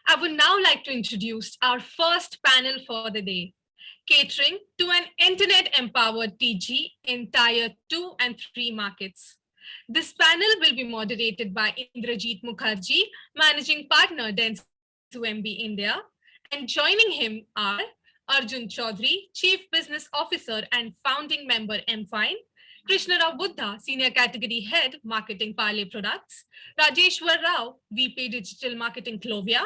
I would now like to introduce our first panel for the day, catering to an internet-empowered TG in Tier 2 and 3 markets. This panel will be moderated by Indrajit Mukherjee, Managing Partner, Dentsu MB India, and joining him are Arjun Chaudhary, Chief Business Officer and founding member MFine, Krishna Rao Buddha, Senior Category Head, Marketing Parley Products, Rajeshwar Rao, VP Digital Marketing Clovia,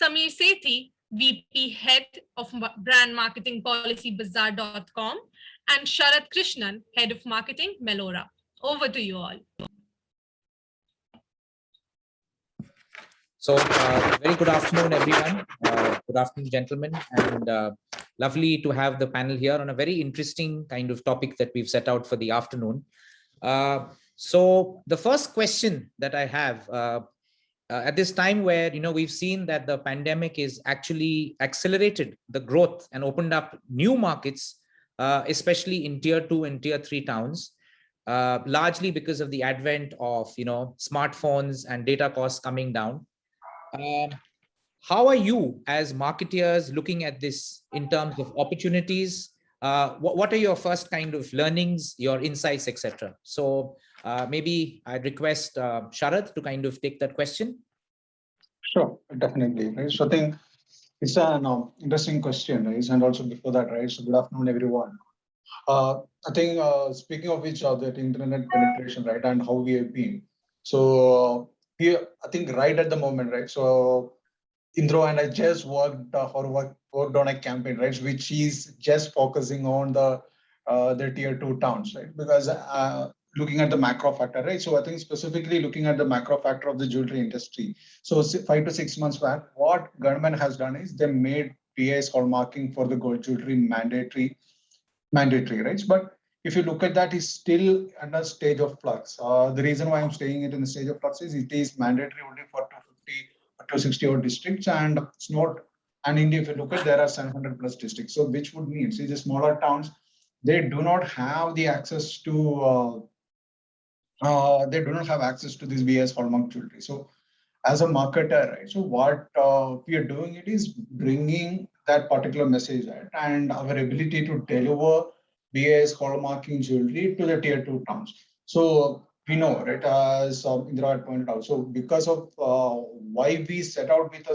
Samir Sethi, VP Head of Brand Marketing Policy Bazaar.com, and Sharat Krishnan, Head of Marketing Melora. Over to you all. So very good afternoon, everyone. Good afternoon, gentlemen, and lovely to have the panel here on a very interesting kind of topic that we've set out for the afternoon. So the first question that I have at this time where, we've seen that the pandemic is actually accelerated the growth and opened up new markets, especially in Tier 2 and Tier 3 towns, largely because of the advent of, smartphones and data costs coming down. How are you as marketeers looking at this in terms of opportunities? What are your first kind of learnings, your insights, etc.? So maybe I'd request Sharad to kind of take that question. Sure, definitely. Right. So I think it's an interesting question, right? And also before that, right? So good afternoon, everyone. I think speaking of which, that internet penetration, right, and how we have been. So here, I think right at the moment, right? So Indro and I just worked on a campaign, right, which is just focusing on the Tier 2 towns, right? Because looking at the macro factor, right? So I think specifically looking at the macro factor of the jewelry industry. So 5 to 6 months back, what government has done is they made BIS hallmarking for the gold jewelry mandatory, right? But if you look at that, it's still under a stage of flux. The reason why I'm saying it in the stage of flux is it is mandatory only for 250 or 260 odd districts, and it's not. And India, if you look at, there are 700 plus districts. So which would mean, see, the smaller towns, they do not have the access to. They do not have access to this BIS hallmark jewelry. So as a marketer, right? So what we are doing it is bringing that particular message, right? And our ability to deliver BIS hallmarking jewelry to the Tier 2 towns. So we know, right, as Indra had pointed out. So because of why we set out with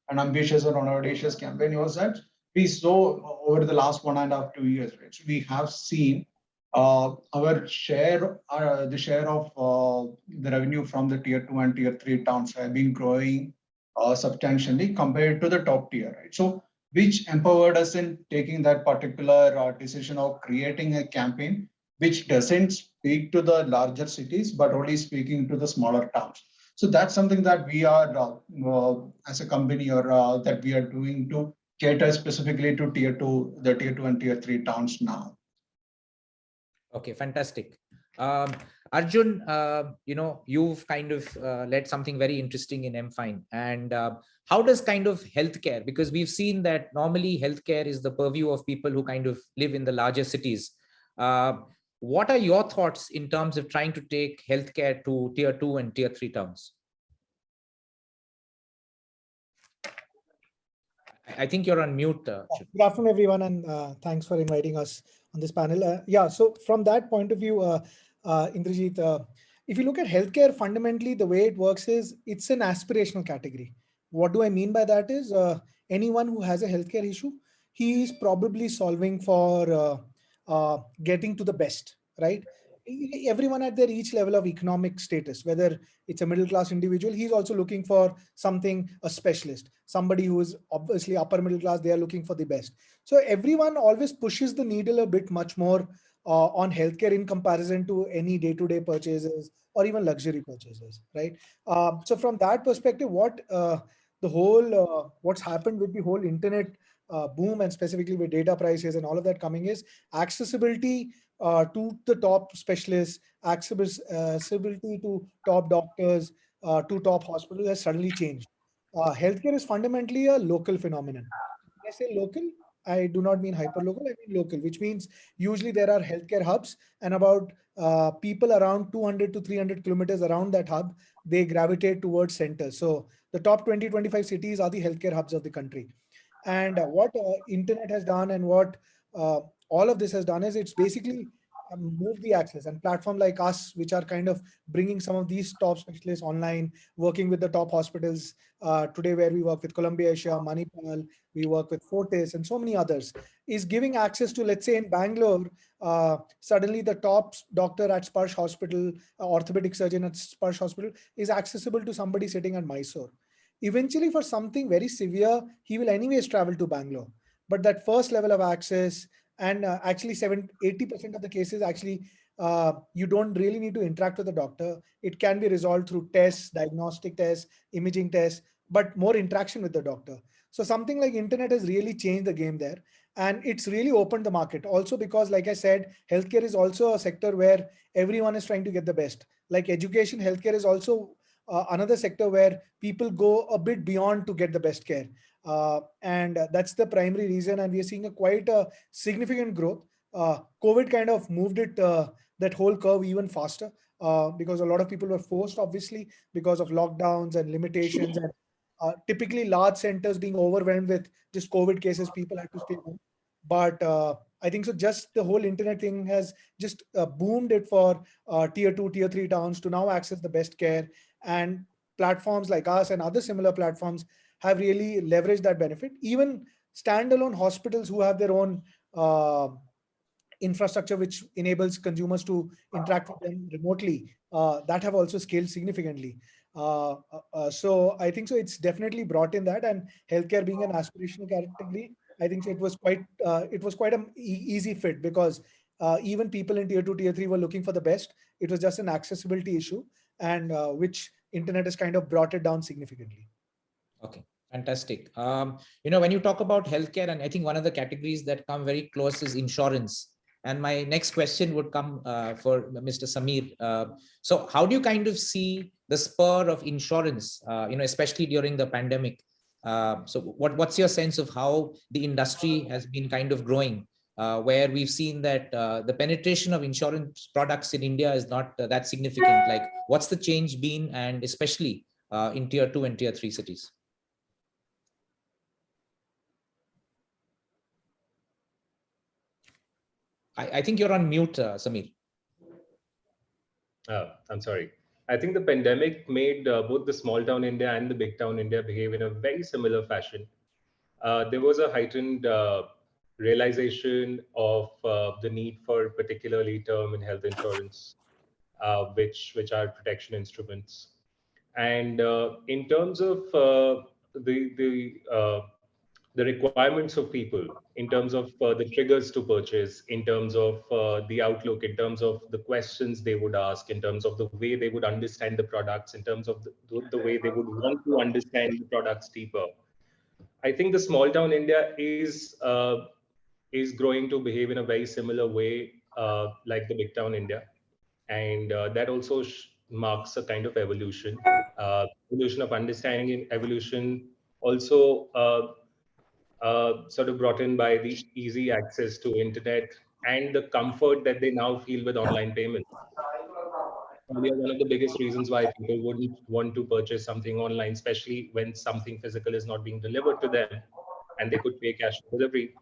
an ambitious or an audacious campaign was that we saw over the last 1.5 to 2 years, right? So we have seen our share, the share of the revenue from the Tier 2 and Tier 3 towns have been growing substantially compared to the top tier, right? So which empowered us in taking that particular decision of creating a campaign which doesn't speak to the larger cities, but only speaking to the smaller towns. So that's something that we are, as a company, or that we are doing to cater specifically to Tier 2, the Tier 2 and Tier 3 towns now. Okay, fantastic. Arjun, you've kind of led something very interesting in MFine. And how does kind of healthcare, because we've seen that normally healthcare is the purview of people who kind of live in the larger cities. What are your thoughts in terms of trying to take healthcare to Tier 2 and Tier 3 towns? I think you're on mute. Good afternoon, everyone, and thanks for inviting us on this panel. Yeah, so from that point of view, Indrajit, if you look at healthcare, fundamentally, the way it works is it's an aspirational category. What do I mean by that is anyone who has a healthcare issue, he is probably solving for getting to the best, right? Everyone at their each level of economic status, whether it's a middle class individual, he's also looking for something, a specialist, somebody who is obviously upper middle class, they are looking for the best. So everyone always pushes the needle a bit much more on healthcare in comparison to any day-to-day purchases or even luxury purchases, right? So from that perspective, what's happened with the whole internet boom, and specifically with data prices and all of that coming, is accessibility to the top specialists, accessibility to top doctors, to top hospitals has suddenly changed. Healthcare is fundamentally a local phenomenon. When I say local, I do not mean hyper local, I mean local, which means usually there are healthcare hubs and about people around 200 to 300 kilometers around that hub, they gravitate towards centers. So the top 20, 25 cities are the healthcare hubs of the country. And what internet has done and what uh, all of this has done is it's basically moved the access, and platform like us, which are kind of bringing some of these top specialists online, working with the top hospitals today, where we work with Columbia Asia, Manipal, we work with Fortis and so many others, is giving access to, let's say in Bangalore, suddenly the top doctor at Sparsh Hospital, orthopedic surgeon at Sparsh Hospital is accessible to somebody sitting at Mysore. Eventually, for something very severe, he will anyways travel to Bangalore. But that first level of access, and actually 80% of the cases, actually, you don't really need to interact with the doctor. It can be resolved through tests, diagnostic tests, imaging tests, but more interaction with the doctor. So something like internet has really changed the game there. And it's really opened the market. Also because, like I said, healthcare is also a sector where everyone is trying to get the best. Like education, healthcare is also another sector where people go a bit beyond to get the best care. And that's the primary reason. And we are seeing a quite a significant growth. COVID kind of moved it, that whole curve even faster, because a lot of people were forced, obviously, because of lockdowns and limitations. And typically large centers being overwhelmed with just COVID cases, people had to stay home. But I think so just the whole internet thing has just boomed it for tier 2, tier 3 towns to now access the best care. And platforms like us and other similar platforms have really leveraged that benefit. Even standalone hospitals who have their own uh, infrastructure which enables consumers to interact with them remotely, that have also scaled significantly. So I think so it's definitely brought in that. And healthcare being an aspirational category, I think so it was quite an easy fit, because even people in tier 2, tier 3 were looking for the best. It was just an accessibility issue, and which internet has kind of brought it down significantly. Okay, fantastic. When you talk about healthcare, and I think one of the categories that come very close is insurance. And my next question would come for Mr. Samir. So how do you kind of see the spur of insurance, especially during the pandemic? So what's your sense of how the industry has been kind of growing, where we've seen that the penetration of insurance products in India is not that significant? Like, what's the change been, and especially in tier 2 and tier 3 cities? I think you're on mute, Samir. I'm sorry. I think the pandemic made both the small town India and the big town India behave in a very similar fashion. There was a heightened realization of the need for particularly term and health insurance, which are protection instruments. And in terms of the requirements of people, in terms of the triggers to purchase, in terms of the outlook, in terms of the questions they would ask, in terms of the way they would understand the products, in terms of the way they would want to understand the products deeper. I think the small town India is growing to behave in a very similar way like the big town India, and that also marks a kind of evolution, evolution of understanding, and evolution also sort of brought in by the easy access to internet and the comfort that they now feel with online payments. Probably one of the biggest reasons why people wouldn't want to purchase something online, especially when something physical is not being delivered to them and they could pay cash on delivery,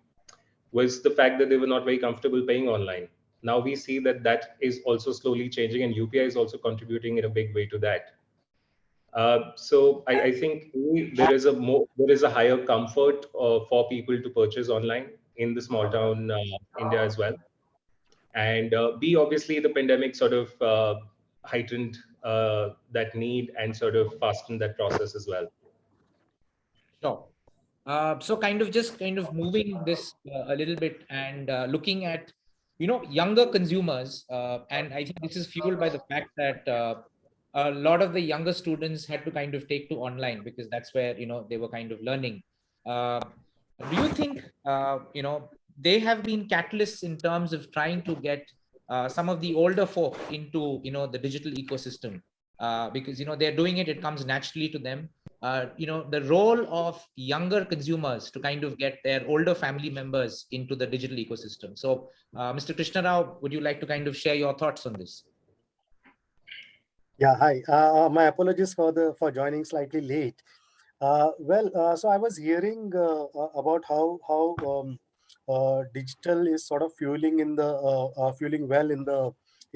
was the fact that they were not very comfortable paying online. Now we see that that is also slowly changing, and UPI is also contributing in a big way to that. So I think there is a higher comfort for people to purchase online in the small town India as well. And B, obviously the pandemic sort of heightened that need and sort of fastened that process as well. Sure. So kind of moving this a little bit, and looking at, younger consumers. And I think this is fueled by the fact that a lot of the younger students had to kind of take to online, because that's where, they were kind of learning. Do you think, they have been catalysts in terms of trying to get some of the older folk into, the digital ecosystem? Because, they're doing it, it comes naturally to them. the role of younger consumers to kind of get their older family members into the digital ecosystem. So, Mr. Krishna Rao, would you like to kind of share your thoughts on this? Yeah, hi. My apologies for joining slightly late. So I was hearing about how digital is sort of fueling well in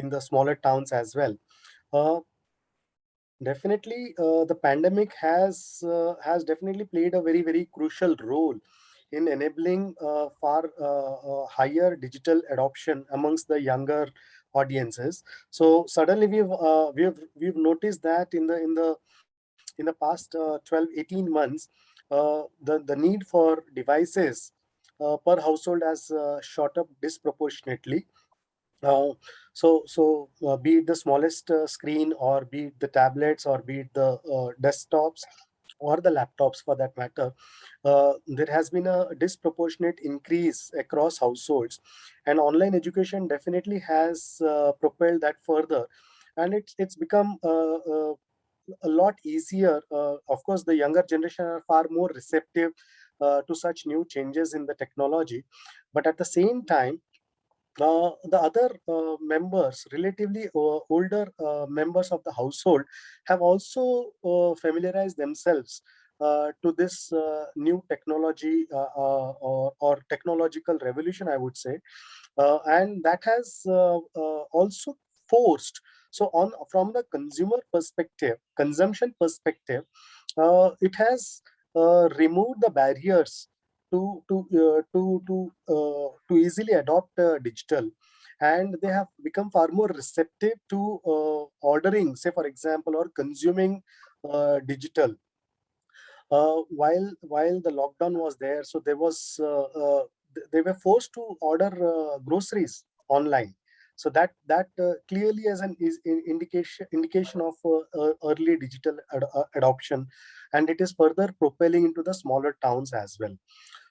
the smaller towns as well. Uh, Definitely, the pandemic has definitely played a very crucial role in enabling far higher digital adoption amongst the younger audiences. So suddenly we've noticed that in the past 12 18 months, the need for devices per household has shot up disproportionately. uh, be it the smallest screen, or be it the tablets, or be it the desktops, or the laptops for that matter, there has been a disproportionate increase across households, and online education definitely has propelled that further, and it's become a lot easier. Of course, the younger generation are far more receptive to such new changes in the technology, but at the same time, the other members, relatively older members of the household, have also familiarized themselves to this new technology, or technological revolution, I would say, and that has also forced. So, on from the consumer perspective, consumption perspective, it has removed the barriers to easily adopt digital, and they have become far more receptive to ordering, say for example, or consuming digital. While the lockdown was there, so they were forced to order groceries online. So that clearly is an indication of early digital adoption, and it is further propelling into the smaller towns as well.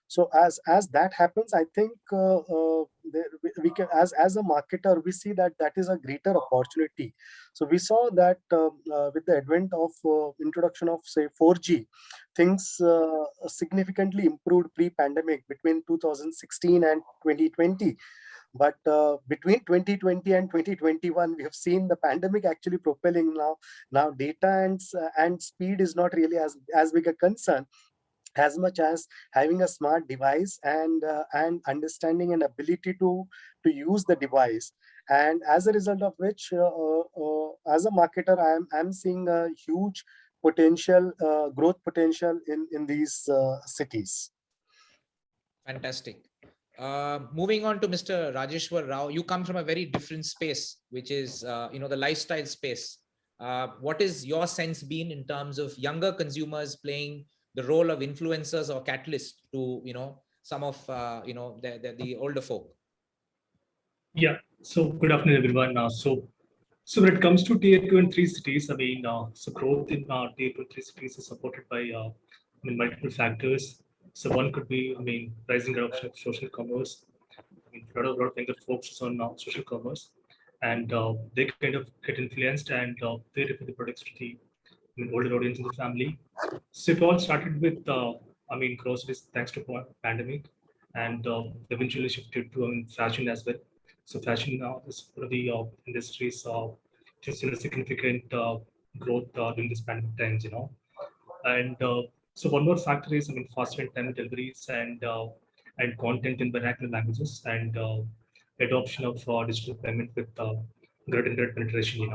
So as that happens, I think we can, as a marketer, we see that that is a greater opportunity. So we saw that with the advent of introduction of, say, 4G, things significantly improved pre-pandemic between 2016 and 2020. But between 2020 and 2021, we have seen the pandemic actually propelling now data and speed is not really as big a concern, as much as having a smart device and understanding and ability to use the device. And as a result of which, as a marketer, I'm seeing a huge potential, growth potential in these cities. Fantastic. Moving on to Mr. Rajeshwar Rao, you come from a very different space, which is the lifestyle space. What is your sense been in terms of younger consumers playing the role of influencers or catalysts to some of the older folk? Yeah. So good afternoon, everyone. So when it comes to tier 2 and 3 cities, I mean, so growth in tier 2 and 3 cities is supported by multiple factors. So one could be, I mean, rising adoption of social commerce. I mean, a lot of younger folks on social commerce, and they kind of get influenced, and they refer the products to the older audience in the family. So it all started with, I mean, groceries thanks to pandemic, and eventually shifted to fashion as well. So fashion is one of the industries just seen a significant growth during this pandemic times, And so one more factor is, I mean, faster and time deliveries, and content in vernacular languages, and adoption of digital payment with greater internet penetration,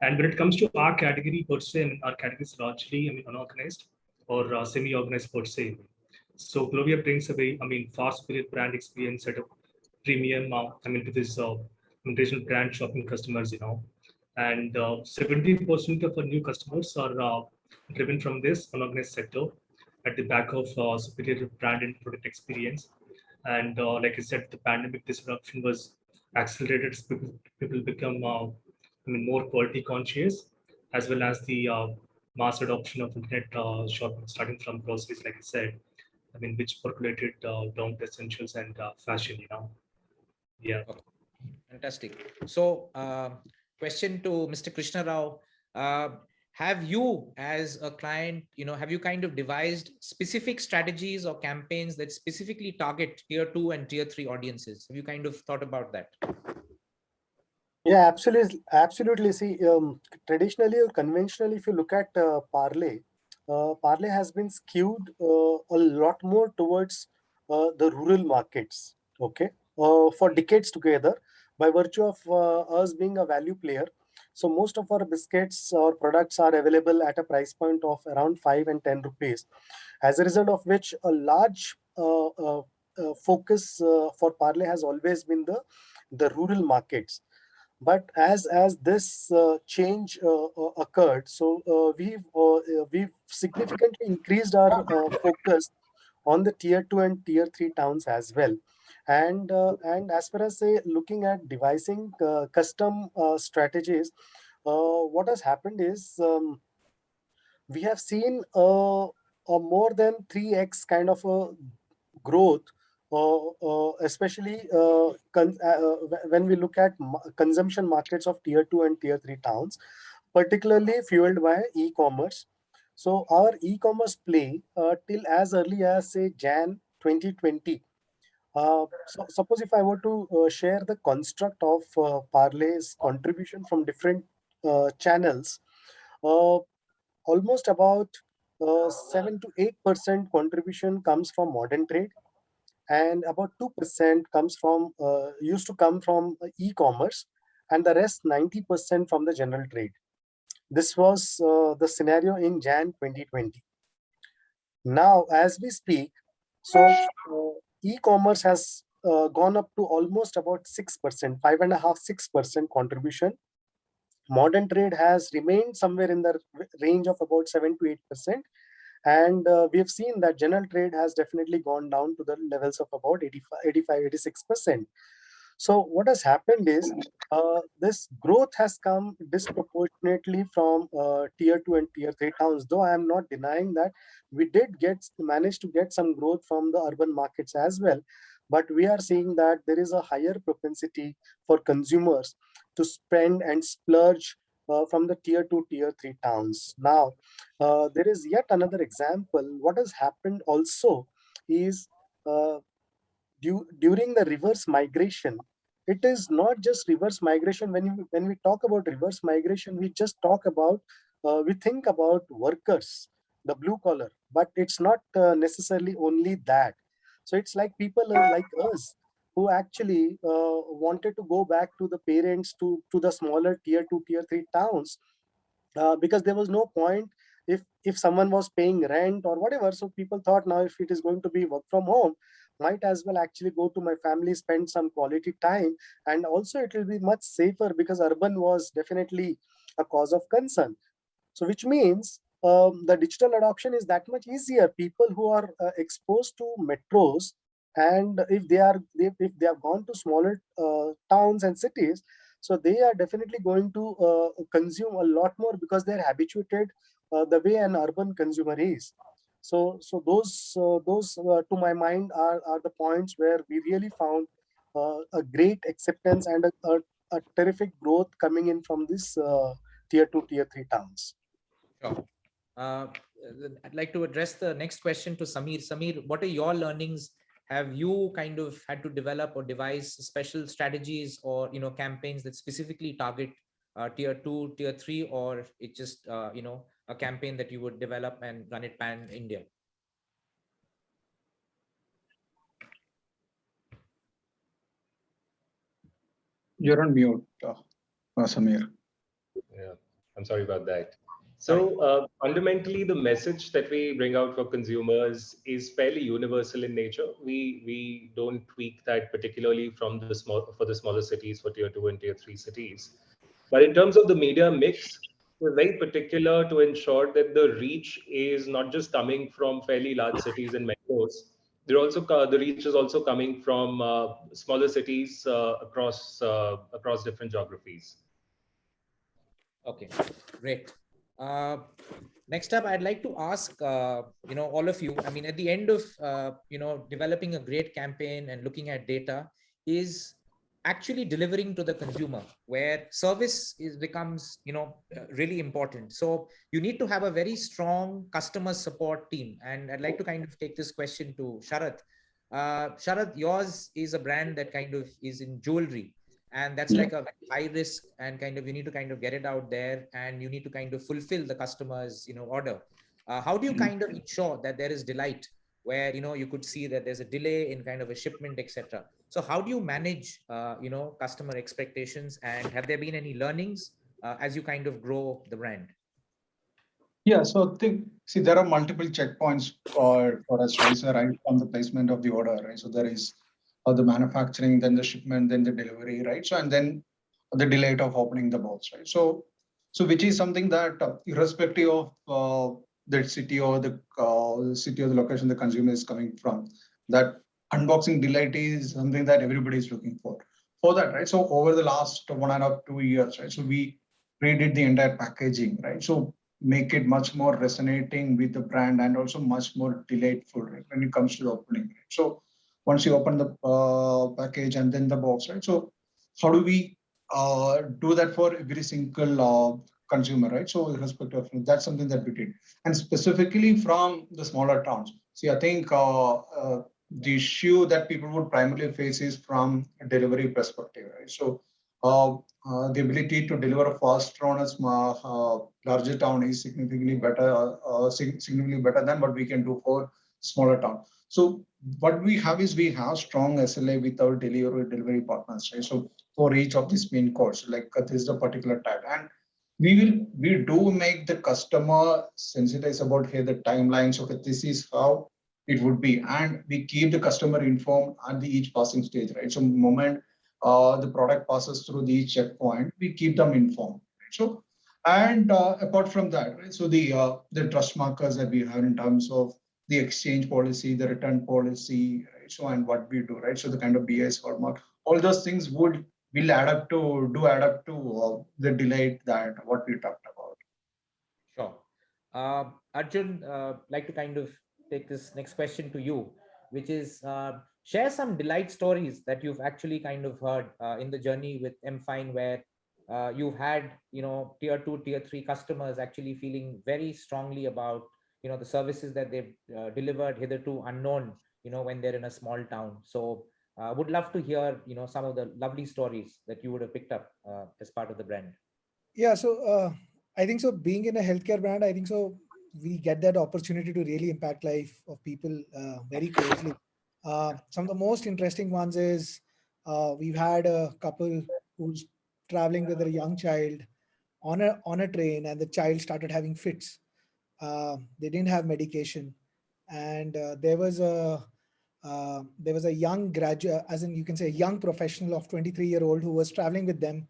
And when it comes to our category per se, I mean, our category is largely, I mean, unorganized or semi-organized per se. So Clovia brings away, I mean, far superior brand experience at a premium, I mean, to this traditional brand shopping customers, And 70% of our new customers are driven from this unorganized sector at the back of superior brand and product experience. And like I said, the pandemic disruption was accelerated as people become, I mean, more quality conscious, as well as the mass adoption of internet shopping, starting from groceries, like I said, I mean, which percolated down to essentials and fashion, Yeah. Okay. Fantastic. So, question to Mr. Krishna Rao. have you as a client, have you kind of devised specific strategies or campaigns that specifically target tier 2 and tier 3 audiences? Have you kind of thought about that? Yeah, absolutely. Absolutely. See, traditionally or conventionally, if you look at Parle, Parle has been skewed a lot more towards the rural markets. Okay, for decades together, by virtue of us being a value player. So most of our biscuits or products are available at a price point of around 5 and 10 rupees. As a result of which, a large focus for Parle has always been the rural markets. But as this change occurred, so we've significantly increased our focus on the tier 2 and tier 3 towns as well. And as far as say looking at devising custom strategies, what has happened is, we have seen a more than 3x kind of a growth, especially when we look at consumption markets of tier 2 and tier 3 towns, particularly fueled by e-commerce. So our e-commerce play till as early as say Jan 2020. So suppose if I were to share the construct of Parlay's contribution from different channels, uh, almost about 7 to 8% contribution comes from modern trade, and about 2% comes from used to come from e-commerce, and the rest 90% from the general trade. This was the scenario in Jan 2020. Now, as we speak, so e-commerce has gone up to almost about 6%, 5.5, 6% contribution. Modern trade has remained somewhere in the range of about 7 to 8%. And we have seen that general trade has definitely gone down to the levels of about 85, 86%. So what has happened is, this growth has come disproportionately from tier 2 and tier 3 towns, though I am not denying that we did manage to get some growth from the urban markets as well. But we are seeing that there is a higher propensity for consumers to spend and splurge from the tier 2, tier 3 towns. Now, there is yet another example. What has happened also is, during the reverse migration, it is not just reverse migration. When we talk about reverse migration, we just talk about, we think about workers, the blue collar, but it's not necessarily only that. So it's like people like us who actually wanted to go back to the parents, to the smaller tier 2, tier 3 towns, because there was no point if someone was paying rent or whatever. So people thought, now if it is going to be work from home, might as well actually go to my family, spend some quality time, and also it will be much safer, because urban was definitely a cause of concern. So which means the digital adoption is that much easier. People who are exposed to metros, and if they have gone to smaller towns and cities, so they are definitely going to consume a lot more, because they're habituated the way an urban consumer is. So those to my mind are the points where we really found a great acceptance and a terrific growth coming in from this tier 2, tier 3 towns. Sure. I'd like to address the next question to Samir. Samir, what are your learnings? Have you kind of had to develop or devise special strategies or campaigns that specifically target tier 2, tier 3, or it's just a campaign that you would develop and run it pan India? You're on mute, Samir. Yeah, I'm sorry about that. So fundamentally, the message that we bring out for consumers is fairly universal in nature. We don't tweak that particularly for the smaller cities, for tier 2 and tier 3 cities. But in terms of the media mix, we're very particular to ensure that the reach is not just coming from fairly large cities and metros. The reach is also coming from smaller cities across different geographies. Okay, great. Next up, I'd like to ask, all of you, I mean, at the end of, developing a great campaign and looking at data, is actually delivering to the consumer, where service becomes, really important. So you need to have a very strong customer support team. And I'd like to kind of take this question to Sharath. Sharath, yours is a brand that kind of is in jewelry, and that's Yeah. like a high risk, and kind of you need to kind of get it out there, and you need to kind of fulfill the customer's, order. How do you kind of ensure that there is delight, where you could see that there's a delay in kind of a shipment, etc.? So how do you manage, customer expectations, and have there been any learnings as you kind of grow the brand? Yeah, so see, there are multiple checkpoints for us, right? So right from the placement of the order, right? So there is the manufacturing, then the shipment, then the delivery, right? So and then the delay of opening the box, right? So which is something that irrespective of the city or the city or the location the consumer is coming from, that unboxing delight is something that everybody is looking for that, right? So over the last 1.5 to 2 years, right? So we redid the entire packaging, right? So make it much more resonating with the brand and also much more delightful, right, when it comes to the opening. Right? So once you open the package and then the box, right? So how do we do that for every single consumer, right? So irrespective of that's something that we did, and specifically from the smaller towns. See, I think the issue that people would primarily face is from a delivery perspective, right? So the ability to deliver faster on a larger town is significantly better than what we can do for smaller town. So what we have is we have strong SLA with our delivery partners, right? So for each of these main codes, like this is a particular type, and we do make the customer sensitized about here the timelines. Okay, this is how it would be, and we keep the customer informed at the each passing stage, right? So moment the product passes through the checkpoint, we keep them informed. Right? So, and apart from that, right? So the trust markers that we have in terms of the exchange policy, the return policy, right? So and what we do, right? So the kind of BS hallmark, all those things will add up to the delight that what we talked about. Sure. Arjun, like to kind of take this next question to you, which is share some delight stories that you've actually kind of heard in the journey with Mfine, where you've had, tier 2, tier 3 customers actually feeling very strongly about, the services that they've delivered hitherto unknown, when they're in a small town. So would love to hear, some of the lovely stories that you would have picked up as part of the brand. Yeah, so I think so. Being in a healthcare brand, I think so. We get that opportunity to really impact life of people very closely. Some of the most interesting ones is we've had a couple who's traveling with a young child on a train, and the child started having fits. They didn't have medication, and there was a young graduate, as in you can say a young professional of 23-year-old who was traveling with them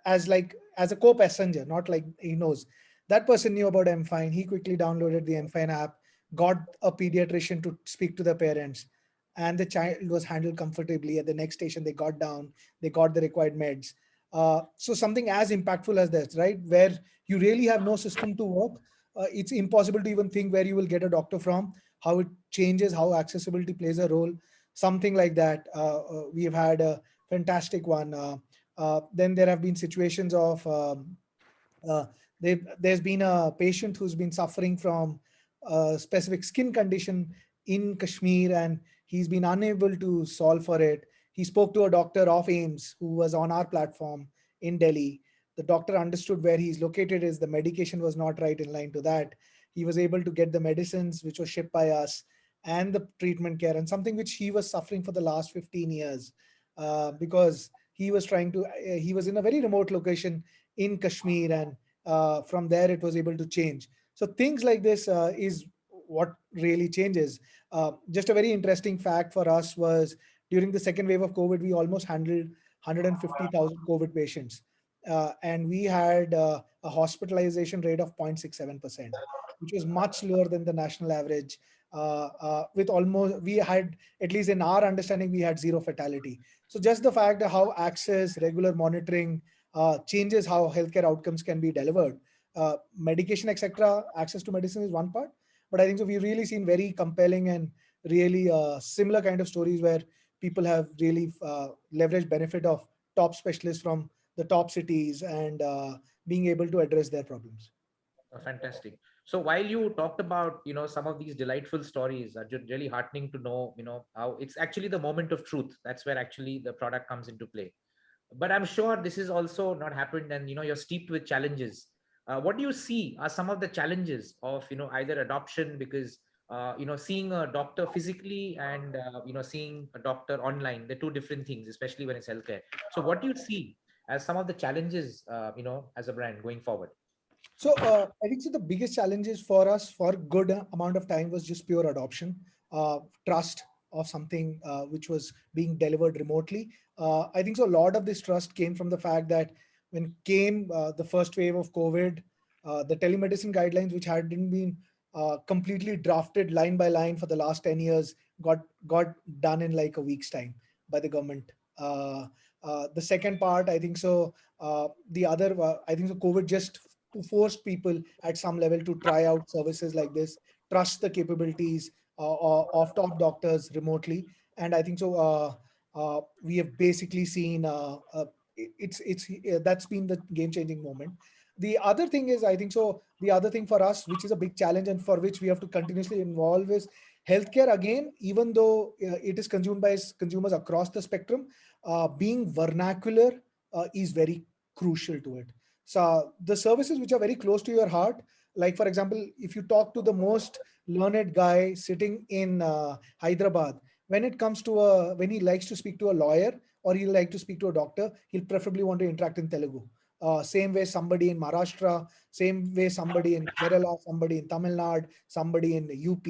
as a co-passenger, not like he knows. That person knew about Mfine. He quickly downloaded the Mfine app, got a pediatrician to speak to the parents, and the child was handled comfortably. At the next station, they got down, they got the required meds. So something as impactful as this, right? Where you really have no system to work. It's impossible to even think where you will get a doctor from, how it changes, how accessibility plays a role, something like that. We have had a fantastic one. Then there have been situations of uh, there's been a patient who's been suffering from a specific skin condition in Kashmir, and he's been unable to solve for it. He spoke to a doctor of AIMS who was on our platform in Delhi. The doctor understood where he's located is the medication was not right in line to that. He was able to get the medicines which was shipped by us and the treatment care, and something which he was suffering for the last 15 years because he was he was in a very remote location in Kashmir, and from there it was able to change. So things like this is what really changes. Just a very interesting fact for us was during the second wave of COVID, we almost handled 150,000 COVID patients. And we had a hospitalization rate of 0.67%, which was much lower than the national average. With almost, we had, at least in our understanding, we had zero fatality. So just the fact of how access, regular monitoring changes how healthcare outcomes can be delivered. Medication, etc., access to medicine is one part, but I think so we've really seen very compelling and really similar kind of stories where people have really leveraged benefit of top specialists from the top cities and being able to address their problems. Fantastic. So while you talked about, some of these delightful stories are really heartening to know, how it's actually the moment of truth. That's where actually the product comes into play. But I'm sure this is also not happened, and you're steeped with challenges. What do you see are some of the challenges of either adoption, because seeing a doctor physically and seeing a doctor online, they're two different things, especially when it's healthcare. So what do you see as some of the challenges as a brand going forward? So I think so the biggest challenges for us for good amount of time was just pure adoption, trust of something which was being delivered remotely. I think so a lot of this trust came from the fact that when came the first wave of COVID, the telemedicine guidelines, which hadn't been completely drafted line by line for the last 10 years, got done in like a week's time by the government. The second part, I think so, I think so COVID just forced people at some level to try out services like this, trust the capabilities of top doctors remotely. And I think so we have basically seen that's been the game changing moment. The other thing is, I think so the other thing for us, which is a big challenge and for which we have to continuously involve, is healthcare. Again, even though it is consumed by consumers across the spectrum, being vernacular is very crucial to it. So the services which are very close to your heart, like for example, if you talk to the most learned guy sitting in Hyderabad, when it comes to when he likes to speak to a lawyer or he'll like to speak to a doctor, he'll preferably want to interact in Telugu. Same way somebody in Maharashtra, same way somebody in Kerala, somebody in Tamil Nadu, somebody in UP.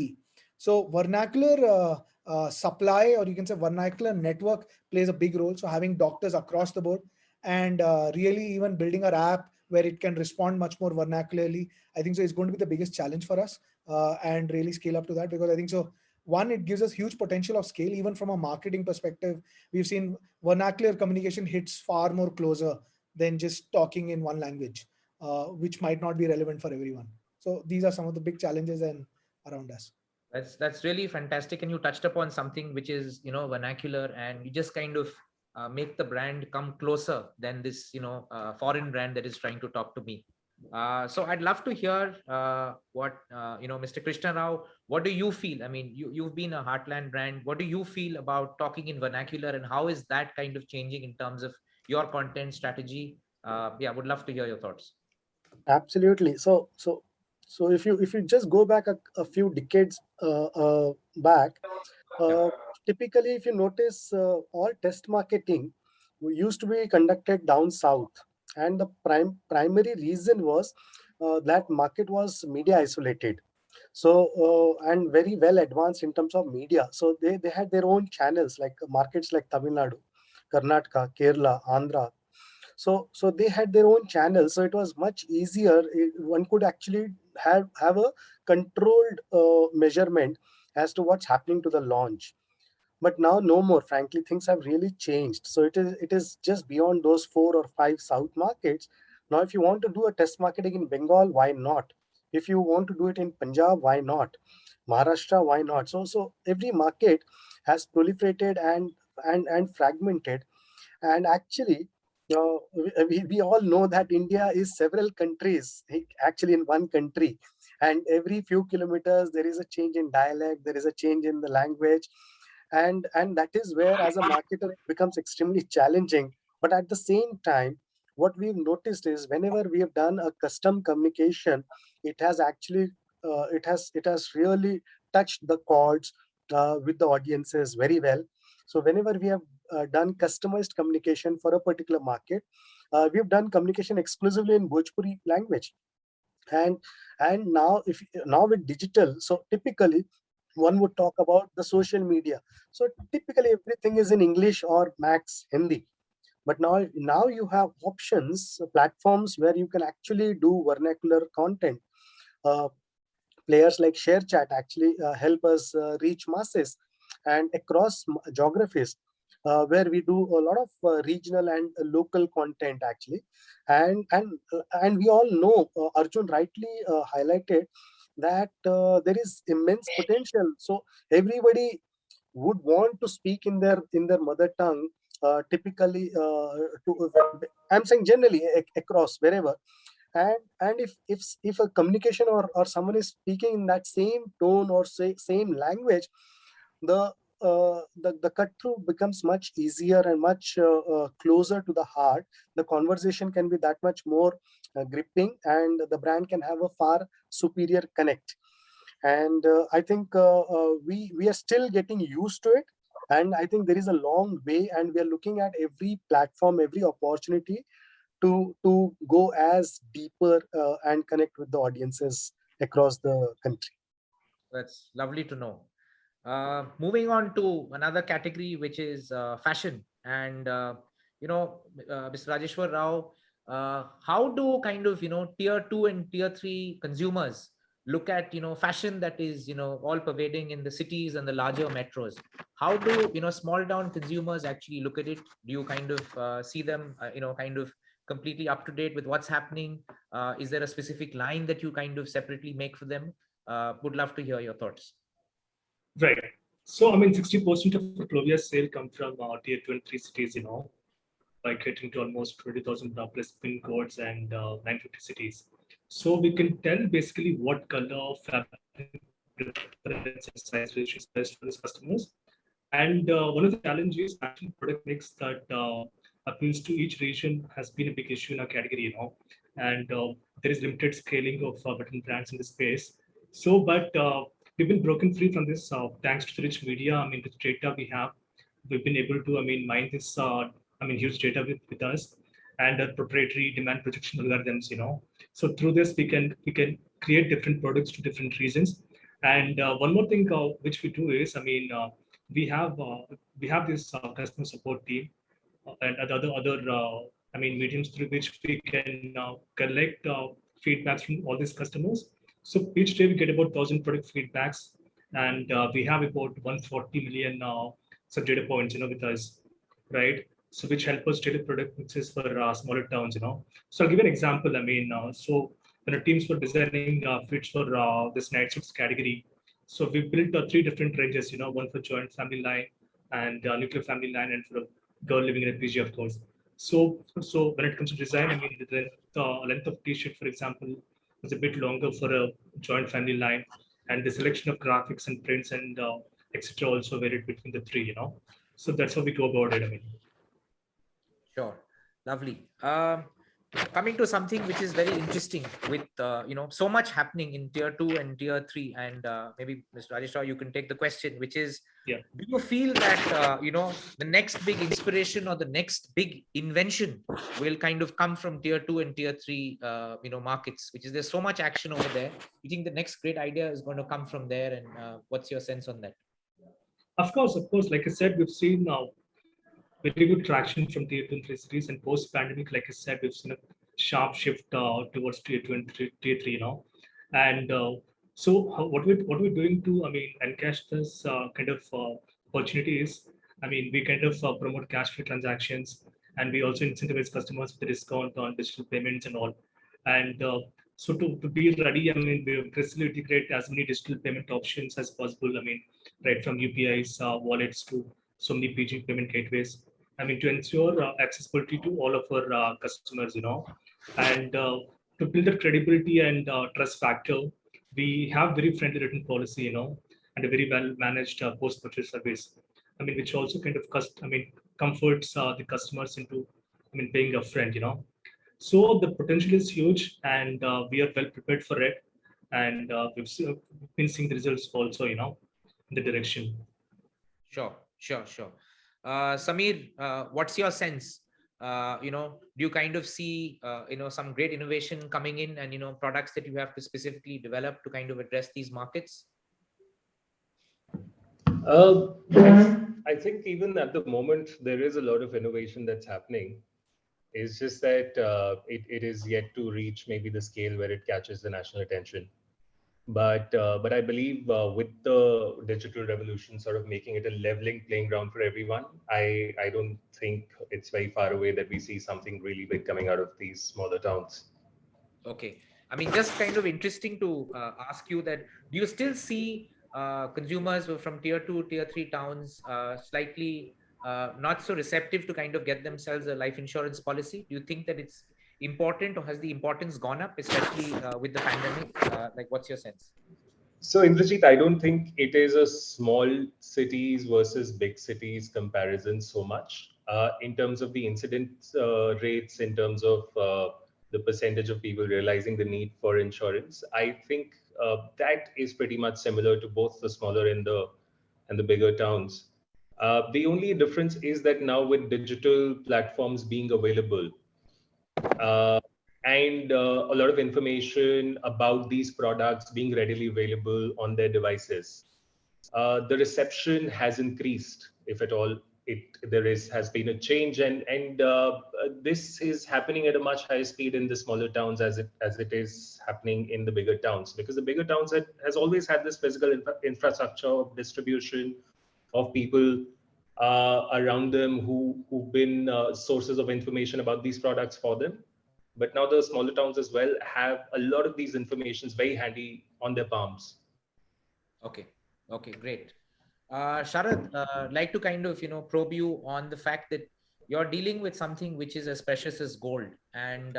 So vernacular supply, or you can say vernacular network, plays a big role. So having doctors across the board, and really even building our app where it can respond much more vernacularly, I think so is going to be the biggest challenge for us, and really scale up to that, because I think so one, it gives us huge potential of scale. Even from a marketing perspective, we've seen vernacular communication hits far more closer than just talking in one language, which might not be relevant for everyone. So these are some of the big challenges and around us. That's really fantastic, and you touched upon something which is vernacular, and you just kind of make the brand come closer than this foreign brand that is trying to talk to me. So I'd love to hear what Mr. Krishna Rao. What do you feel? I mean, you've been a Heartland brand. What do you feel about talking in vernacular, and how is that kind of changing in terms of your content strategy? Yeah, would love to hear your thoughts. Absolutely. So if you just go back a few decades back, typically if you notice, all test marketing used to be conducted down south, and the primary reason was that market was media isolated. So and very well advanced in terms of media. So they had their own channels, like markets like Tamil Nadu, Karnataka, Kerala, Andhra. So they had their own channels, so it was much easier. One could actually have a controlled measurement as to what's happening to the launch. But now no more. Frankly, things have really changed. So it is just beyond those 4 or 5 south markets. Now if you want to do a test marketing in Bengal, why not? If you want to do it in Punjab, why not? Maharashtra, why not? So every market has proliferated and fragmented. And actually, we all know that India is several countries, actually in one country. And every few kilometers, there is a change in dialect, there is a change in the language. And that is where, as a marketer, it becomes extremely challenging. But at the same time, what we've noticed is whenever we have done a custom communication, it has actually, it has really touched the chords with the audiences very well. So whenever we have done customized communication for a particular market, we've done communication exclusively in Bhojpuri language. And now with digital, so typically one would talk about the social media. So typically everything is in English or max Hindi. But now you have options, platforms where you can actually do vernacular content. Uh, Players like ShareChat actually help us reach masses and across geographies, where we do a lot of regional and local content actually. And we all know, Arjun rightly highlighted that there is immense potential. So everybody would want to speak in their mother tongue, typically I'm saying generally across wherever. And if a communication or someone is speaking in that same tone or same language, the cut through becomes much easier and much closer to the heart. The conversation can be that much more gripping, and the brand can have a far superior connect. And I think we are still getting used to it, and I think there is a long way, and we are looking at every platform, every opportunity to go as deeper and connect with the audiences across the country. That's lovely to know. Moving on to another category, which is fashion. And, Mr. Rajeshwar Rao, how do kind of, tier 2 and tier 3 consumers look at, fashion that is, all pervading in the cities and the larger metros? How do, small town consumers actually look at it? Do you kind of see them, kind of completely up to date with what's happening? Is there a specific line that you kind of separately make for them? Would love to hear your thoughts. Right. So, I mean, 60% of Clovia's sale come from tier 2 and 3 cities, by catering to almost 20,000 plus pin codes and 950 cities. So we can tell basically what color, fabric, preference, and size range is best for these customers. And one of the challenges, fashion product mix that appeals to each region has been a big issue in our category, and there is limited scaling of button brands in the space. So, but we've been broken free from this thanks to the rich media. I mean, the data we have, we've been able to, mine this, huge data with us, and proprietary demand projection algorithms, So through this, we can create different products to different regions. And one more thing which we do is, we have this customer support team and other mediums through which we can collect feedbacks from all these customers. So each day we get about 1,000 product feedbacks, and we have about 140 million sub data points, with us, right? So which help us tailor product mixes for smaller towns, So I'll give an example. So when our teams were designing fits for this night suits category, so we built 3 different ranges, one for joint family line and nuclear family line, and for a girl living in a PG, of course. So when it comes to design, the length of T-shirt, for example, was a bit longer for a joint family line, and the selection of graphics and prints and etc. also varied between the 3, So that's how we go about it. Sure, lovely. Coming to something which is very interesting with so much happening in tier 2 and tier 3, and maybe Mr. Rajesh Rao, you can take the question, which is, yeah, do you feel that the next big inspiration or the next big invention will kind of come from tier 2 and tier 3 markets, which is there's so much action over there? You think the next great idea is going to come from there, and what's your sense on that? Of course. Like I said, we've seen now very good traction from tier 2 and 3 cities, and post pandemic, like I said, we've seen a sharp shift towards tier 2 and tier 3 now. And so what we're doing to encash this kind of opportunity is, we kind of promote cash free transactions, and we also incentivize customers with a discount on digital payments and all. And so to be ready, we aggressively integrate as many digital payment options as possible. Right from UPIs, wallets to so many PG payment gateways. To ensure accessibility to all of our customers, and to build the credibility and trust factor, we have very friendly written policy, and a very well managed post-purchase service. Which also kind of comforts the customers into, paying upfront, So the potential is huge, and we are well prepared for it, and we've been seeing the results also, in the direction. Sure. Samir, what's your sense? Do you kind of see, some great innovation coming in, and, products that you have to specifically develop to kind of address these markets? I think even at the moment, there is a lot of innovation that's happening. It's just that it is yet to reach maybe the scale where it catches the national attention. But I believe with the digital revolution sort of making it a leveling playing ground for everyone, I don't think it's very far away that we see something really big coming out of these smaller towns. Okay. Just kind of interesting to ask you that, do you still see consumers were from tier 2, tier 3 towns, slightly not so receptive to kind of get themselves a life insurance policy? Do you think that it's important, or has the importance gone up, especially with the pandemic? Like, what's your sense? So, Indrajit, I don't think it is a small cities versus big cities comparison so much. In terms of the incidence rates, in terms of the percentage of people realizing the need for insurance, I think that is pretty much similar to both the smaller and the bigger towns. The only difference is that now with digital platforms being available, uh, and a lot of information about these products being readily available on their devices, the reception has increased, if at all. There has been a change, and this is happening at a much higher speed in the smaller towns as it is happening in the bigger towns, because the bigger towns has always had this physical infrastructure of distribution of people around them who've been sources of information about these products for them. But now the smaller towns as well have a lot of these informations very handy on their palms. Okay. Okay, great. Sharad, like to kind of, probe you on the fact that you're dealing with something which is as precious as gold. And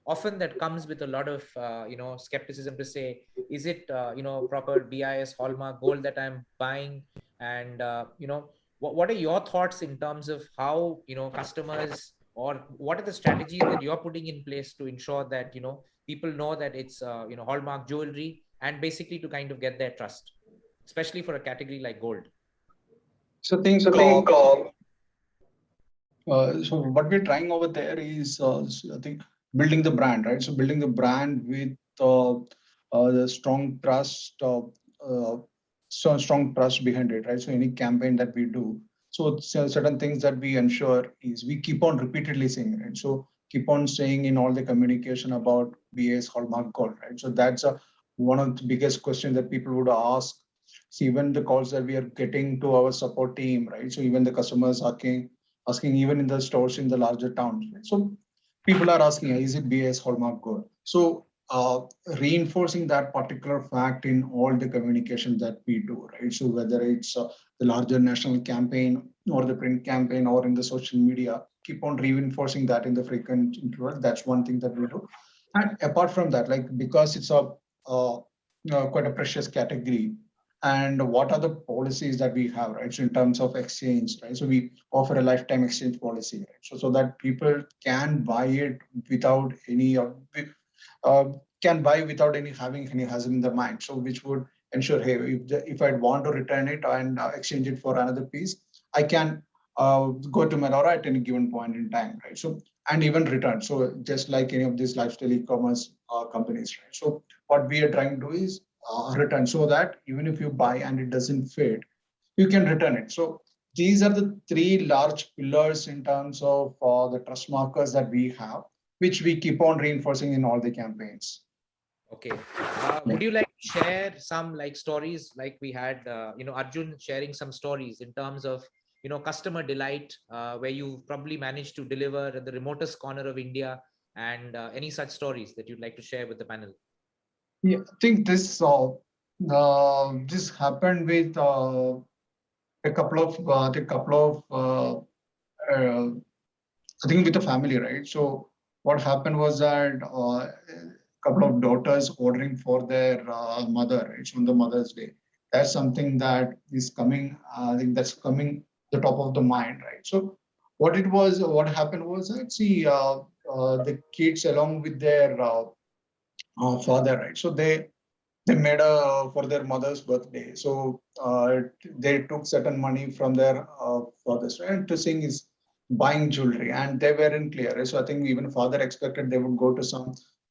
often that comes with a lot of, skepticism to say, is it, proper BIS hallmark gold that I'm buying? And, what are your thoughts in terms of how, customers, or what are the strategies that you're putting in place to ensure that, people know that it's, hallmark jewelry, and basically to kind of get their trust, especially for a category like gold? So so what we're trying over there is, I think, building the brand, right? So building the brand with the strong trust, so strong trust behind it, right? So any campaign that we do, so certain things that we ensure is we keep on repeatedly saying, right? So keep on saying in all the communication about BAS hallmark gold, right? So that's one of the biggest questions that people would ask. See, even the calls that we are getting to our support team, right? So even the customers asking even in the stores in the larger towns. Right? So people are asking, is it BS hallmark gold? So reinforcing that particular fact in all the communication that we do, right? So whether it's the larger national campaign or the print campaign or in the social media, keep on reinforcing that in the frequent interval. That's one thing that we do. And apart from that, like, because it's quite a precious category, and what are the policies that we have, right? So in terms of exchange, right? So we offer a lifetime exchange policy, right? So that people can buy it without any uh, can buy without any having any hazard in their mind. So which would ensure, hey, if I want to return it and exchange it for another piece, I can go to Melora at any given point in time, right? So and even return. So just like any of these lifestyle e-commerce companies, right? So what we are trying to do is return, so that even if you buy and it doesn't fit, you can return it. So these are the three large pillars in terms of the trust markers that we have, which we keep on reinforcing in all the campaigns. Okay. Would you like to share some like stories, like we had, Arjun sharing some stories in terms of, customer delight, where you probably managed to deliver at the remotest corner of India, and any such stories that you'd like to share with the panel? Yeah, I think this happened with a couple of I think with the family, right? So what happened was that a couple of daughters ordering for their mother, right? So on the Mother's Day. That's something that is coming. I think that's coming the top of the mind, right? So what happened was that, see, the kids along with their father, right? So they made a for their mother's birthday. So they took certain money from their fathers, right? To sing is buying jewelry, and they weren't clear. So I think even father expected they would go to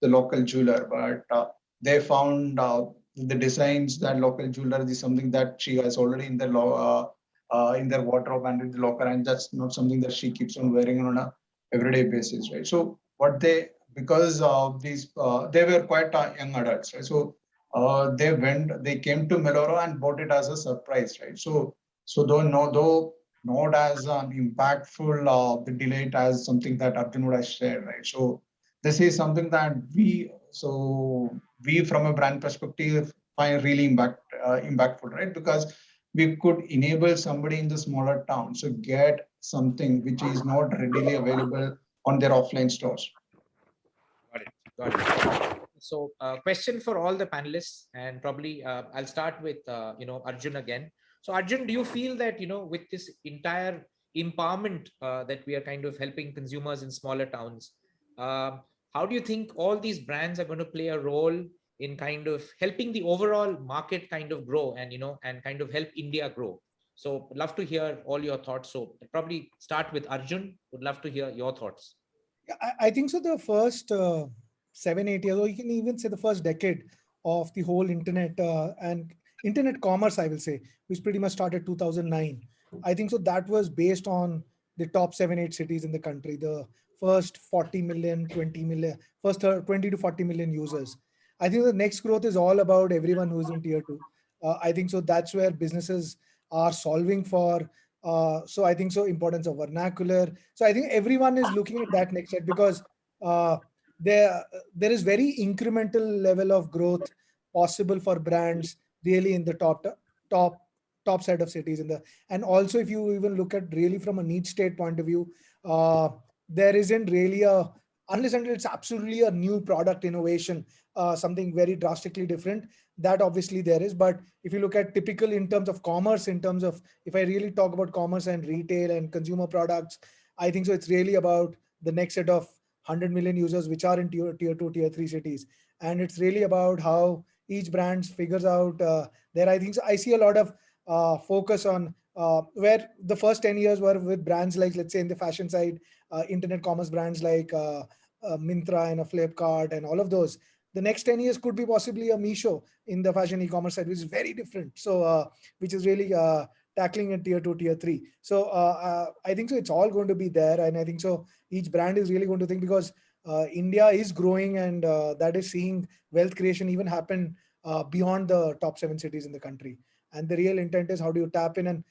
the local jeweler, but they found the designs that local jeweler is something that she has already in in their wardrobe and in the locker, and that's not something that she keeps on wearing on a everyday basis, right? So what they, because of these they were quite young adults, right? So they came to Melora and bought it as a surprise, right? So though not as an impactful the delay as something that Arjun would have shared, right? So this is something that we from a brand perspective find really impactful, right? Because we could enable somebody in the smaller towns to get something which is not readily available on their offline stores. Got it. Got it. So, question for all the panelists, and probably I'll start with Arjun again. So, Arjun, do you feel that with this entire empowerment that we are kind of helping consumers in smaller towns, how do you think all these brands are going to play a role in kind of helping the overall market kind of grow and and kind of help India grow? So, love to hear all your thoughts. So, probably start with Arjun. Would love to hear your thoughts. Yeah, I think so. The first 7, 8 years, or you can even say the first decade of the whole internet and internet commerce, I will say, which pretty much started 2009. I think so. That was based on the top 7, 8 cities in the country. The first 40 million, 20 million, first 20 to 40 million users. I think the next growth is all about everyone who is in tier two. I think so. That's where businesses are solving for. So I think so. Importance of vernacular. So I think everyone is looking at that next step because uh, there is very incremental level of growth possible for brands really in the top top set of cities in the, and also if you even look at really from a need state point of view, uh, there isn't really a, unless until it's absolutely a new product innovation, something very drastically different, that obviously there is. But if you look at typical in terms of commerce, in terms of, if I really talk about commerce and retail and consumer products, I think so it's really about the next set of 100 million users which are in tier 2, tier 3 cities, and it's really about how each brand figures out there. I think so I see a lot of focus on where the first 10 years were with brands like, let's say in the fashion side, internet commerce brands like Myntra and a Flipkart and all of those. The next 10 years could be possibly a Meesho in the fashion e-commerce side, which is very different. So, which is really tackling in tier 2, tier 3. So I think so it's all going to be there. And I think so each brand is really going to think, because India is growing, and that is seeing wealth creation even happen beyond the top 7 cities in the country. And the real intent is how do you tap in, and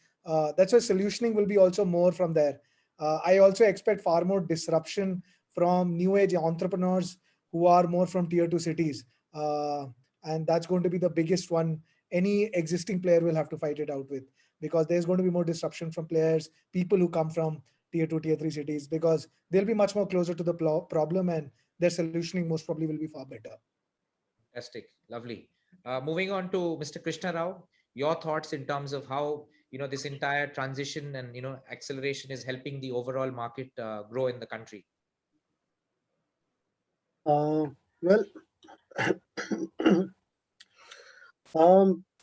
that's why solutioning will be also more from there. I also expect far more disruption from new age entrepreneurs who are more from tier 2 cities. And that's going to be the biggest one any existing player will have to fight it out with, because there's going to be more disruption from players, people who come from tier 2, tier 3 cities, because they'll be much more closer to the problem, and their solutioning most probably will be far better. Fantastic. Lovely. Moving on to Mr. Krishna Rao, your thoughts in terms of how this entire transition and acceleration is helping the overall market grow in the country. Well,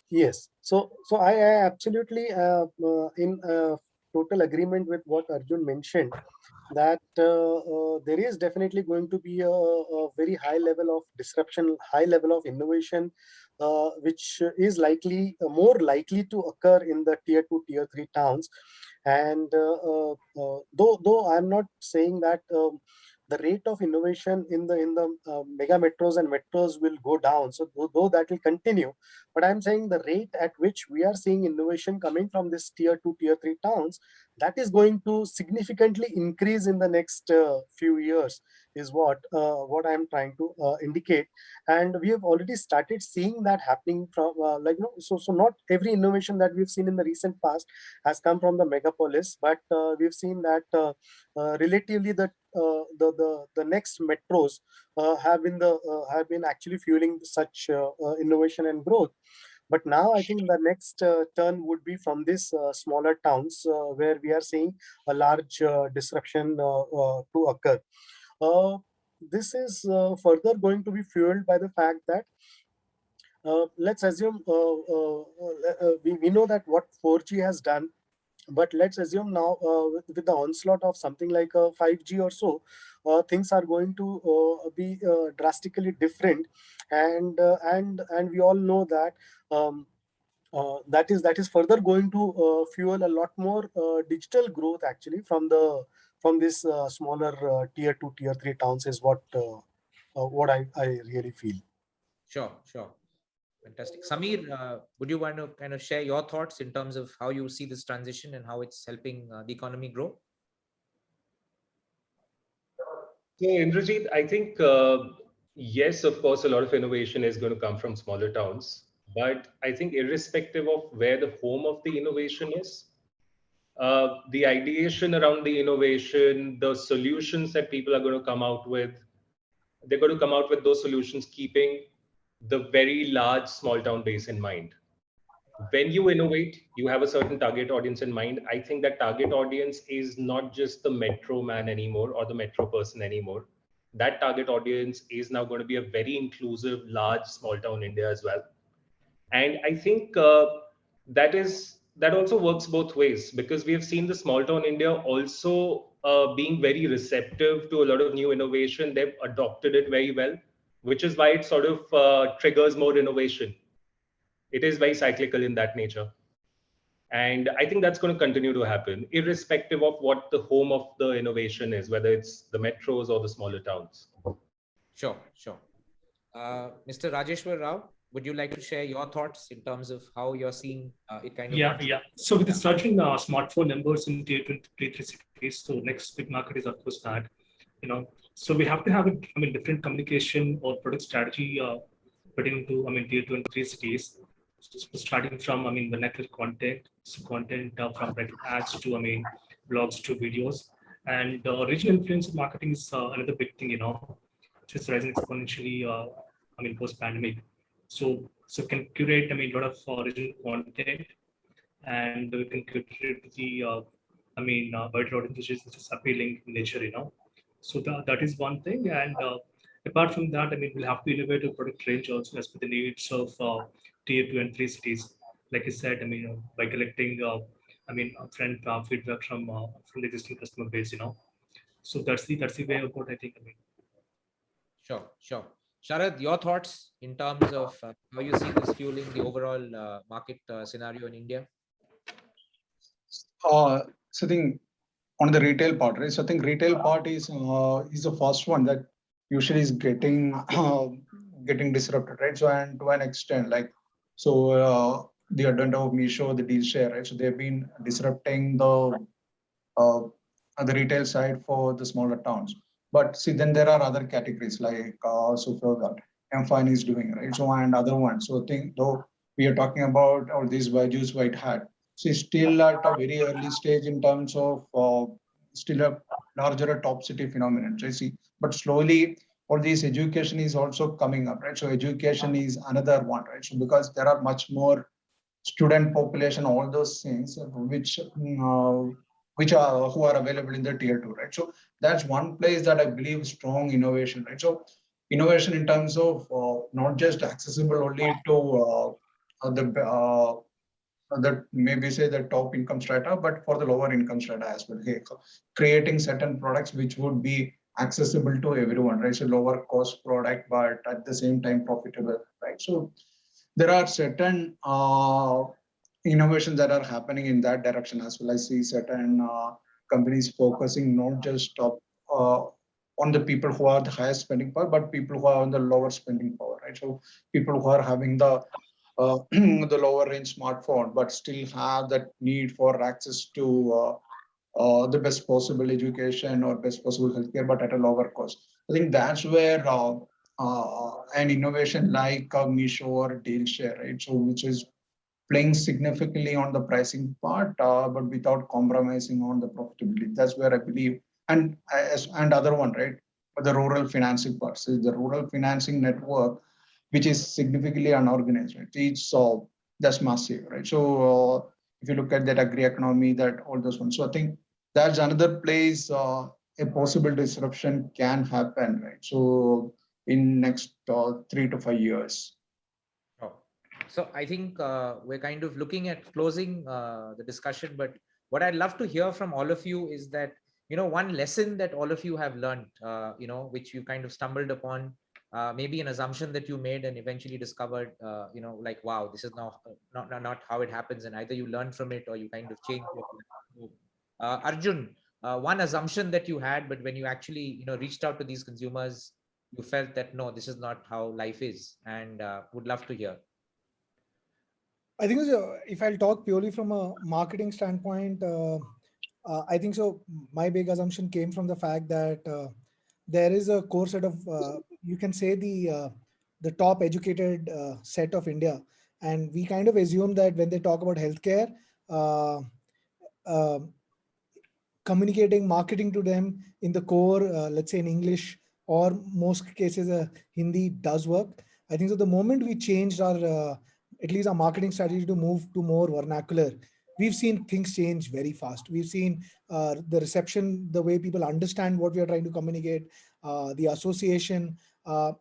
yes. So I absolutely in total agreement with what Arjun mentioned, that there is definitely going to be a very high level of disruption, high level of innovation, which is likely more likely to occur in the tier 2, tier 3 towns. And though I'm not saying that the rate of innovation in the mega metros and metros will go down, so though that will continue, but I'm saying the rate at which we are seeing innovation coming from this tier 2, tier 3 towns, that is going to significantly increase in the next few years, is what I'm trying to indicate. And we have already started seeing that happening from so not every innovation that we've seen in the recent past has come from the megapolis, but we've seen that relatively the next metros have been actually fueling such innovation and growth. But now I think the next turn would be from these smaller towns where we are seeing a large disruption to occur. This is further going to be fueled by the fact that let's assume we know that what 4G has done, but let's assume now with the onslaught of something like 5G or so, things are going to be drastically different, and we all know that that is further going to fuel a lot more digital growth actually from this smaller tier 2, tier 3 towns, is what I really feel. Sure. Fantastic. Samir, would you want to kind of share your thoughts in terms of how you see this transition and how it's helping the economy grow? So, Indrajit, I think, yes, of course, a lot of innovation is going to come from smaller towns. But I think irrespective of where the home of the innovation is, the ideation around the innovation, the solutions that people are going to come out with, they're going to come out with those solutions keeping the very large small town base in mind. When you innovate, you have a certain target audience in mind. I think that target audience is not just the metro man anymore or the metro person anymore. That target audience is now going to be a very inclusive, large, small town India as well. And I think that also works both ways, because we have seen the small town India also being very receptive to a lot of new innovation. They've adopted it very well, which is why it sort of triggers more innovation. It is very cyclical in that nature. And I think that's going to continue to happen, irrespective of what the home of the innovation is, whether it's the metros or the smaller towns. Sure, sure. Mr. Rajeshwar Rao, would you like to share your thoughts in terms of how you're seeing it kind of? Yeah. So with the surging smartphone numbers in tier 2 3 cities, so next big market is of course that, so we have to have different communication or product strategy pertaining to tier 2 and 3 cities. So starting from vernacular content, so content from ads to blogs to videos, and regional influencer marketing is another big thing, which is rising exponentially. Post pandemic. So can curate a lot of original content, and we can curate the wider audience which is appealing in nature, So that is one thing. And apart from that, we'll have to innovate a product range also as per the needs of tier 2 and 3 cities. Like I said, by collecting upfront feedback from the existing customer base, So that's the way about, I think. Sure, sure. Sharad, your thoughts in terms of how you see this fueling the overall market scenario in India? So I think on the retail part, right? So I think retail part is the first one that usually is getting getting disrupted, right? So and to an extent, like the advent of Meesho, the deal share, right? So they've been disrupting the retail side for the smaller towns. But see, then there are other categories like that M-Fine is doing, right? So and other ones. So I think though we are talking about all these Byju's White Hat, so it's still at a very early stage in terms of still a larger top city phenomenon. So you see, but slowly all this education is also coming up, right? So education is another one, right? So because there are much more student population, all those things which are who are available in the tier 2, right? So that's one place that I believe strong innovation, right? So innovation in terms of not just accessible only to that maybe say the top income strata, but for the lower income strata as well. Okay, so creating certain products which would be accessible to everyone, right? So lower cost product, but at the same time profitable, right? So there are certain innovations that are happening in that direction as well. I see certain companies focusing not just on the people who are the highest spending power, but people who are on the lower spending power, right? So people who are having the the lower range smartphone, but still have that need for access to the best possible education or best possible healthcare, but at a lower cost. I think that's where an innovation like Meesho or Dealshare, right? So which is playing significantly on the pricing part, but without compromising on the profitability. That's where I believe, and other one, right? But the rural financing part, so the rural financing network, which is significantly unorganized, right? It's that's massive, right? So if you look at that agri economy, that all those ones. So I think that's another place a possible disruption can happen, right? So in next 3 to 5 years. So I think we're kind of looking at closing the discussion, but what I'd love to hear from all of you is that, one lesson that all of you have learned, which you kind of stumbled upon, maybe an assumption that you made and eventually discovered, like, wow, this is not how it happens. And either you learn from it or you kind of change it. Arjun, one assumption that you had, but when you actually, reached out to these consumers, you felt that, no, this is not how life is, and would love to hear. I think if I'll talk purely from a marketing standpoint, I think so. My big assumption came from the fact that there is a core set of, you can say the top educated set of India, And we kind of assume that when they talk about healthcare, uh, uh, communicating, marketing to them in the core, let's say in English, or most cases Hindi does work. I think so the moment we changed our, at least our marketing strategy to move to more vernacular, we've seen things change very fast. We've seen the reception, the way people understand what we are trying to communicate, the association,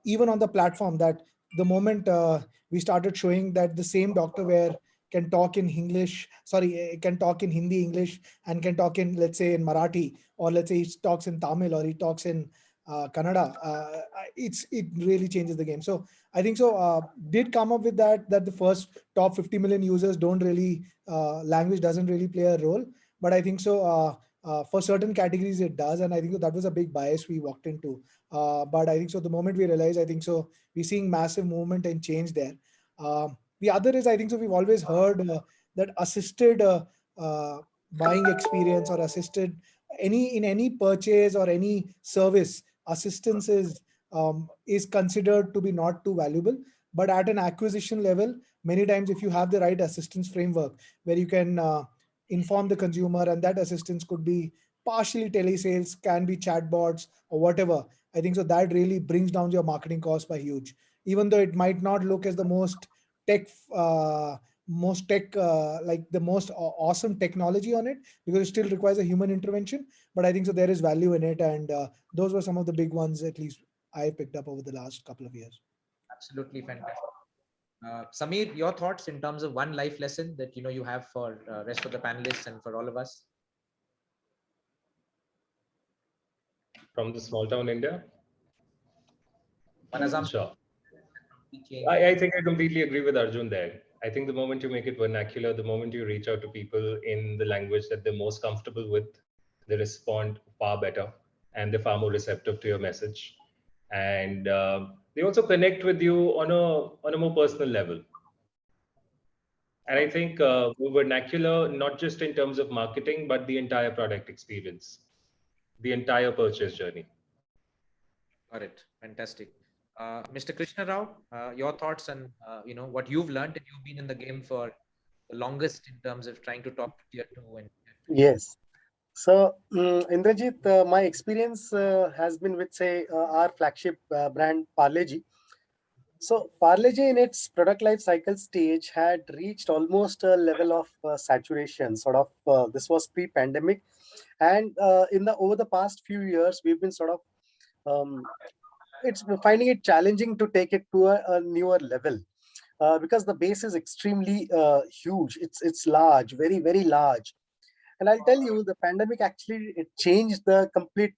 even on the platform, that the moment we started showing that the same doctor where can talk in English, can talk in Hindi, English, and can talk in, let's say, in Marathi, or let's say he talks in Tamil, or he talks in Kannada. It really changes the game. So I think so. Did come up with that the first top 50 million users don't really, language doesn't really play a role. But I think so. For certain categories it does, and I think that was a big bias we walked into. But I think so the moment we realize, I think so we're seeing massive movement and change there. The other is, I think so we've always heard that assisted buying experience, or assisted in any purchase or any service, assistance is considered to be not too valuable. But at an acquisition level, many times if you have the right assistance framework where you can inform the consumer, and that assistance could be partially telesales, can be chatbots or whatever, I think so that really brings down your marketing cost by huge. Even though it might not look as the tech uh, like the most awesome technology on it, because it still requires a human intervention. But I think so there is value in it, and those were some of the big ones, at least I picked up over the last couple of years. Absolutely fantastic. Samir, your thoughts in terms of one life lesson that you have for rest of the panelists and for all of us From the small town India? One assumption. Sure. I think I completely agree with Arjun there. I think the moment you make it vernacular, the moment you reach out to people in the language that they're most comfortable with, they respond far better, and they're far more receptive to your message. And they also connect with you on a more personal level. And I think vernacular, not just in terms of marketing, but the entire product experience, the entire purchase journey. Got it. Fantastic. Mr. Krishna Rao, your thoughts on what you've learned, and you've been in the game for the longest in terms of trying to talk to tier 2 and tier 3. Yes. So, Indrajit, my experience has been with, say, our flagship brand Parle-G. So, Parle-G in its product life cycle stage had reached almost a level of saturation. Sort of, this was pre-pandemic, and over the past few years, we've been sort of we're finding it challenging to take it to a newer level. Because the base is extremely huge. It's large, very, very large. And I'll tell you, the pandemic actually it changed the complete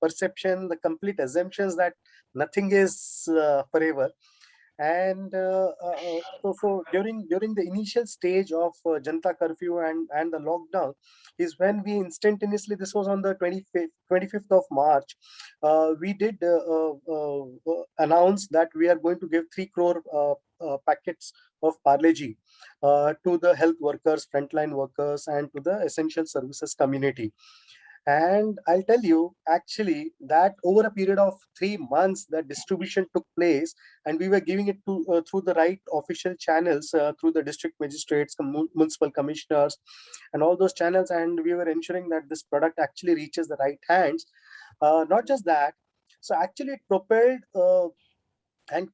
perception, the complete assumptions that nothing is forever. And so during the initial stage of Janata curfew and the lockdown is when we instantaneously, this was on the 25th of March, we did announce that we are going to give 3 crore packets of Parle-G to the health workers, frontline workers, and to the essential services community. And I'll tell you, actually, that over a period of 3 months, that distribution took place, and we were giving it to through the right official channels, through the district magistrates, municipal commissioners, and all those channels. And we were ensuring that this product actually reaches the right hands. Not just that, so actually it propelled and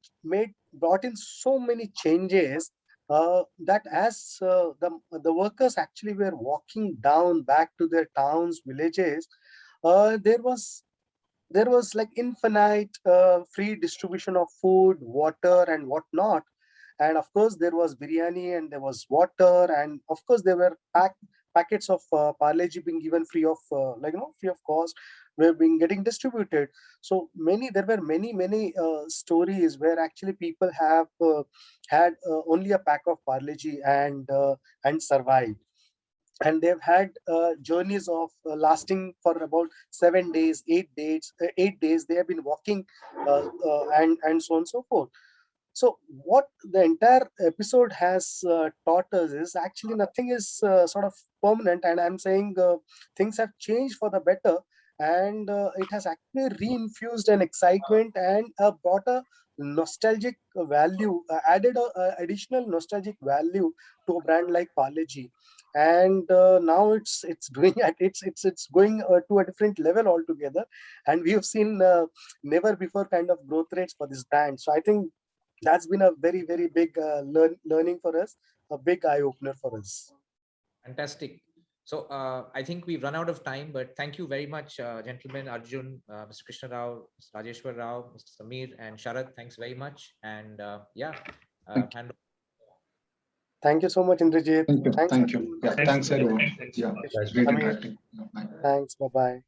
brought in so many changes that as the workers actually were walking down back to their towns, villages, there was like infinite free distribution of food, water, and whatnot. And of course, there was biryani, and there was water, and of course, there were packets of Parle-G being given free of free of cost, were being getting distributed. So there were many stories where actually people have had only a pack of Parle-G and survived. And they've had journeys of lasting for about 7 days, 8 days. 8 days they have been walking, and so on and so forth. So what the entire episode has taught us is actually nothing is sort of permanent, and I'm saying things have changed for the better, and it has actually reinfused an excitement and brought a nostalgic value, added additional nostalgic value to a brand like Parle-G. And now it's doing at it's going to a different level altogether, and we have seen never before kind of growth rates for this brand. So I think that's been a very big learning for us, a big eye opener for us. Fantastic. So I think we've run out of time, but thank you very much, gentlemen, Arjun, Mr. Krishna Rao, Mr. Rajeshwar Rao, Mr. Samir, and Sharad. Thanks very much. And hand Thank you so much, Indrajit. Thank you. Thanks, Thank you. Arjun. Yeah, thanks everyone. Thanks. Yeah, That's great Amir. interacting. Yeah, bye. Thanks. Bye-bye.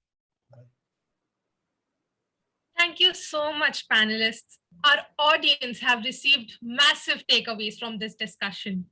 Thank you so much, panelists. Our audience have received massive takeaways from this discussion.